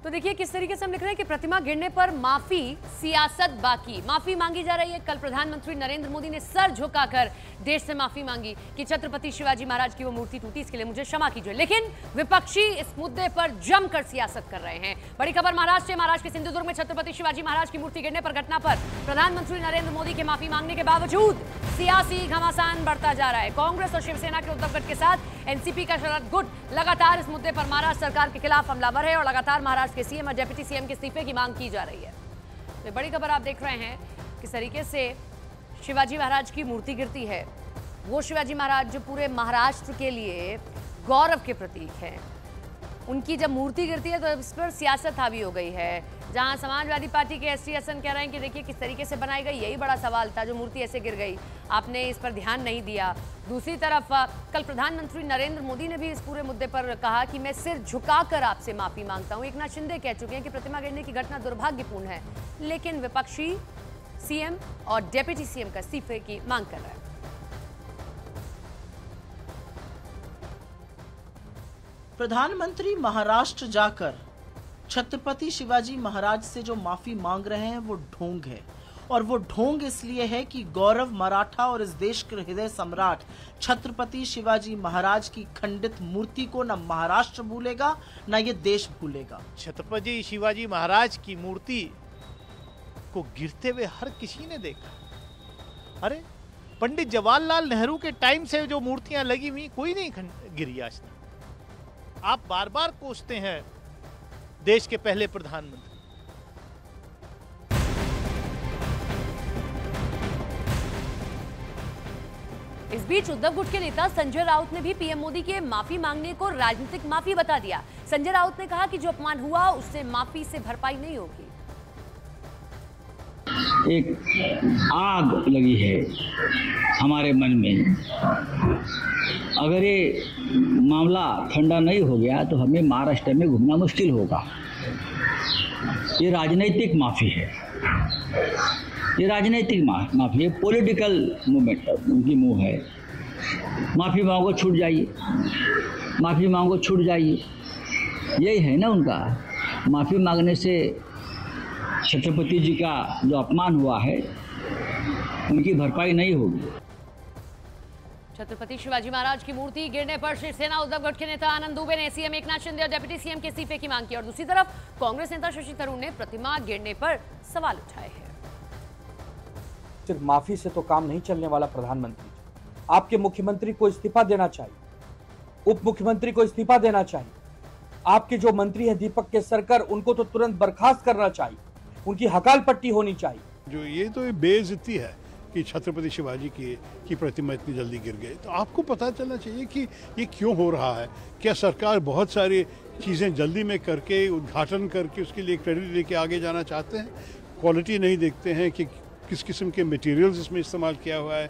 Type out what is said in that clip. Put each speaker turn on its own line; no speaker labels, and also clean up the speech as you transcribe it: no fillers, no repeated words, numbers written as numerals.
तो देखिए किस तरीके से हम लिख रहे हैं कि प्रतिमा गिरने पर माफी, सियासत बाकी। माफी मांगी जा रही है। कल प्रधानमंत्री नरेंद्र मोदी ने सर झुकाकर देश से माफी मांगी कि छत्रपति शिवाजी महाराज की वो मूर्ति टूटी, इसके लिए मुझे क्षमा कीजिए। लेकिन विपक्षी इस मुद्दे पर जमकर सियासत कर रहे हैं। बड़ी खबर महाराष्ट्र से। महाराष्ट्र के सिंधुदुर्ग में छत्रपति शिवाजी महाराज की मूर्ति गिरने पर घटना पर प्रधानमंत्री नरेंद्र मोदी के माफी मांगने के बावजूद सियासी घमासान बढ़ता जा रहा है। कांग्रेस और शिवसेना के उद्धव गठ के साथ एनसीपी का शरद गुट लगातार इस मुद्दे पर महाराष्ट्र सरकार के खिलाफ हमलावर है और लगातार महाराष्ट्र के सीएम और डिप्टी सीएम के इस्तीफे की मांग की जा रही है। तो बड़ी खबर आप देख रहे हैं किस तरीके से शिवाजी महाराज की मूर्ति गिरती है। वो शिवाजी महाराज जो पूरे महाराष्ट्र के लिए गौरव के प्रतीक हैं, उनकी जब मूर्ति गिरती है तो इस पर सियासत हावी हो गई है। जहां समाजवादी पार्टी के एसटी हसन कह रहे हैं कि देखिए किस तरीके से बनाई गई, यही बड़ा सवाल था, जो मूर्ति ऐसे गिर गई, आपने इस पर ध्यान नहीं दिया। दूसरी तरफ कल प्रधानमंत्री नरेंद्र मोदी ने भी इस पूरे मुद्दे पर कहा कि मैं सिर झुकाकर आपसे माफी मांगता हूं। एकनाथ शिंदे कह चुके हैं कि प्रतिमा गिरने की घटना दुर्भाग्यपूर्ण है, लेकिन विपक्षी सीएम और डिप्टी सीएम का इस्तीफे की मांग कर रहे हैं।
प्रधानमंत्री महाराष्ट्र जाकर छत्रपति शिवाजी महाराज से जो माफी मांग रहे हैं वो ढोंग है, और वो ढोंग इसलिए है कि गौरव मराठा और इस देश के हृदय सम्राट छत्रपति शिवाजी महाराज की खंडित मूर्ति को न महाराष्ट्र भूलेगा न ये देश भूलेगा।
छत्रपति शिवाजी महाराज की मूर्ति को गिरते हुए हर किसी ने देखा। अरे पंडित जवाहरलाल नेहरू के टाइम से जो मूर्तियां लगी हुई कोई नहीं गिरी आज तक। आप बार बार कोसते हैं देश के पहले प्रधानमंत्री।
इस बीच उद्धव गुट के नेता संजय राउत ने भी पीएम मोदी के माफी मांगने को राजनीतिक माफी बता दिया। संजय राउत ने कहा कि जो अपमान हुआ उससे माफी से भरपाई नहीं होगी।
एक आग लगी है हमारे मन में। अगर ये मामला ठंडा नहीं हो गया तो हमें महाराष्ट्र में घूमना मुश्किल होगा। ये राजनीतिक माफी है, ये राजनीतिक माफी है, पॉलिटिकल मूवमेंट उनकी मुंह है। माफी मांगो छूट जाइए, माफी मांगो छूट जाइए, यही है ना उनका। माफी मांगने से छत्रपति जी का जो अपमान हुआ है उनकी भरपाई नहीं होगी।
छत्रपति शिवाजी महाराज की मूर्ति गिरने पर शिवसेना उद्धव गठ के नेता आनंद दुबे ने सीएम एकनाथ शिंदे और डिप्टी सीएम के इस्तीफे की मांग की और दूसरी तरफ कांग्रेस नेता शशि थरूर ने प्रतिमा गिरने पर सवाल उठाए हैं।
सिर्फ माफी से तो काम नहीं चलने वाला प्रधानमंत्री। आपके मुख्यमंत्री को इस्तीफा देना चाहिए, उप मुख्यमंत्री को इस्तीफा देना चाहिए। आपके जो मंत्री हैं दीपक केसरकर, उनको तो तुरंत बर्खास्त करना चाहिए, उनकी हकाल पट्टी होनी चाहिए।
जो ये तो बेइज्जती है कि छत्रपति शिवाजी की प्रतिमा इतनी जल्दी गिर गई। तो आपको पता चलना चाहिए कि ये क्यों हो रहा है। क्या सरकार बहुत सारी चीज़ें जल्दी में करके उद्घाटन करके उसके लिए क्रेडिट लेके आगे जाना चाहते हैं, क्वालिटी नहीं देखते हैं कि किस किस्म के मटेरियल्स इसमें इस्तेमाल किया हुआ है।